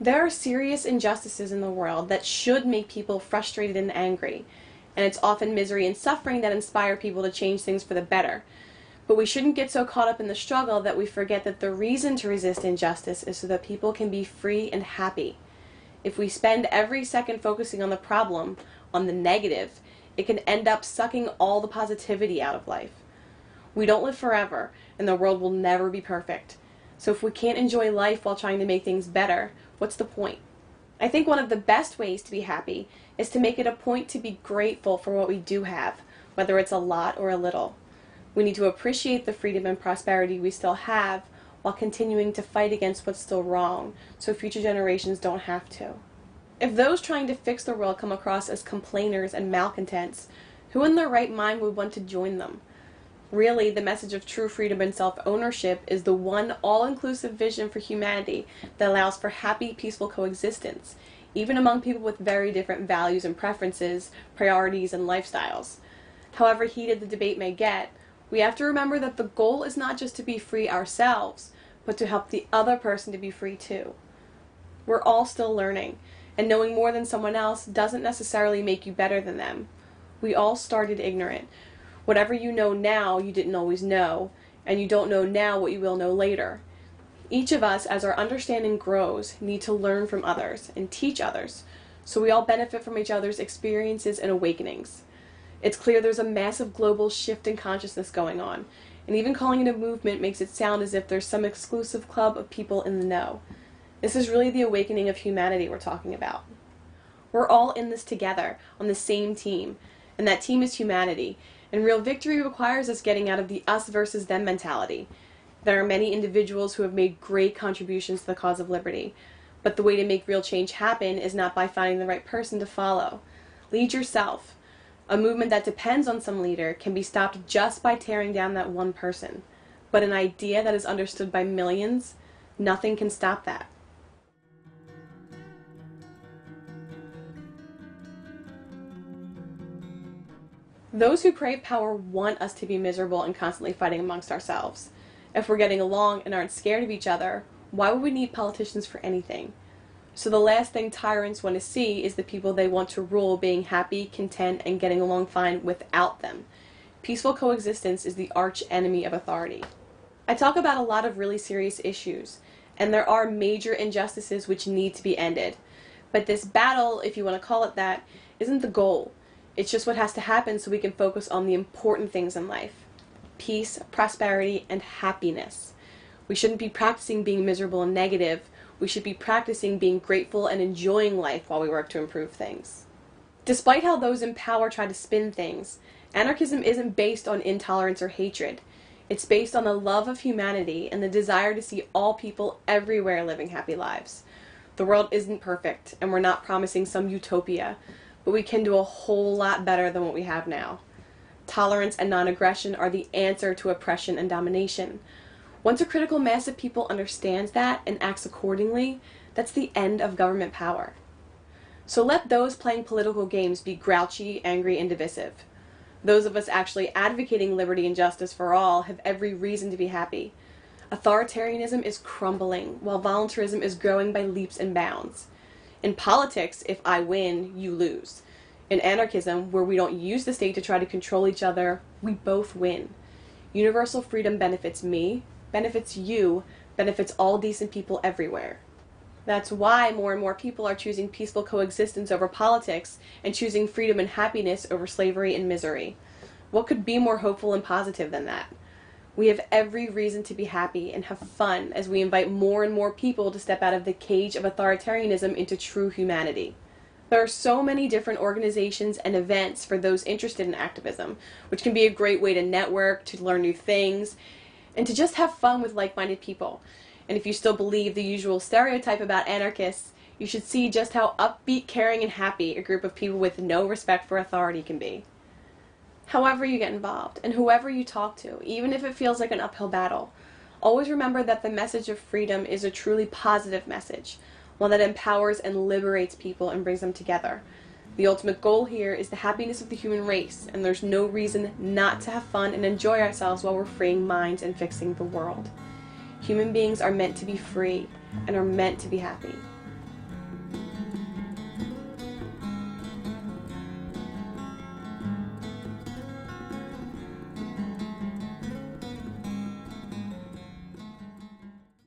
There are serious injustices in the world that should make people frustrated and angry, and it's often misery and suffering that inspire people to change things for the better. But we shouldn't get so caught up in the struggle that we forget that the reason to resist injustice is so that people can be free and happy. If we spend every second focusing on the problem, on the negative, it can end up sucking all the positivity out of life. We don't live forever, and the world will never be perfect. So if we can't enjoy life while trying to make things better, what's the point? I think one of the best ways to be happy is to make it a point to be grateful for what we do have, whether it's a lot or a little. We need to appreciate the freedom and prosperity we still have while continuing to fight against what's still wrong so future generations don't have to. If those trying to fix the world come across as complainers and malcontents, who in their right mind would want to join them? Really, the message of true freedom and self-ownership is the one all-inclusive vision for humanity that allows for happy, peaceful coexistence, even among people with very different values and preferences, priorities, and lifestyles. However heated the debate may get, we have to remember that the goal is not just to be free ourselves, but to help the other person to be free too. We're all still learning, and knowing more than someone else doesn't necessarily make you better than them. We all started ignorant. Whatever you know now, you didn't always know, and you don't know now what you will know later. Each of us, as our understanding grows, need to learn from others and teach others, so we all benefit from each other's experiences and awakenings. It's clear there's a massive global shift in consciousness going on, and even calling it a movement makes it sound as if there's some exclusive club of people in the know. This is really the awakening of humanity we're talking about. We're all in this together, on the same team, and that team is humanity, and real victory requires us getting out of the us versus them mentality. There are many individuals who have made great contributions to the cause of liberty, but the way to make real change happen is not by finding the right person to follow. Lead yourself. A movement that depends on some leader can be stopped just by tearing down that one person. But an idea that is understood by millions, nothing can stop that. Those who crave power want us to be miserable and constantly fighting amongst ourselves. If we're getting along and aren't scared of each other, why would we need politicians for anything? So the last thing tyrants want to see is the people they want to rule being happy, content, and getting along fine without them. Peaceful coexistence is the arch enemy of authority. I talk about a lot of really serious issues, and there are major injustices which need to be ended. But this battle, if you want to call it that, isn't the goal. It's just what has to happen so we can focus on the important things in life. Peace, prosperity, and happiness. We shouldn't be practicing being miserable and negative. We should be practicing being grateful and enjoying life while we work to improve things. Despite how those in power try to spin things, anarchism isn't based on intolerance or hatred. It's based on the love of humanity and the desire to see all people everywhere living happy lives. The world isn't perfect, and we're not promising some utopia, but we can do a whole lot better than what we have now. Tolerance and non-aggression are the answer to oppression and domination. Once a critical mass of people understands that and acts accordingly, that's the end of government power. So let those playing political games be grouchy, angry, and divisive. Those of us actually advocating liberty and justice for all have every reason to be happy. Authoritarianism is crumbling, while voluntarism is growing by leaps and bounds. In politics, if I win, you lose. In anarchism, where we don't use the state to try to control each other, we both win. Universal freedom benefits me, benefits you, benefits all decent people everywhere. That's why more and more people are choosing peaceful coexistence over politics and choosing freedom and happiness over slavery and misery. What could be more hopeful and positive than that? We have every reason to be happy and have fun as we invite more and more people to step out of the cage of authoritarianism into true humanity. There are so many different organizations and events for those interested in activism, which can be a great way to network, to learn new things, and to just have fun with like-minded people. And if you still believe the usual stereotype about anarchists, you should see just how upbeat, caring, and happy a group of people with no respect for authority can be. However you get involved, and whoever you talk to, even if it feels like an uphill battle, always remember that the message of freedom is a truly positive message, one that empowers and liberates people and brings them together. The ultimate goal here is the happiness of the human race, and there's no reason not to have fun and enjoy ourselves while we're freeing minds and fixing the world. Human beings are meant to be free and are meant to be happy.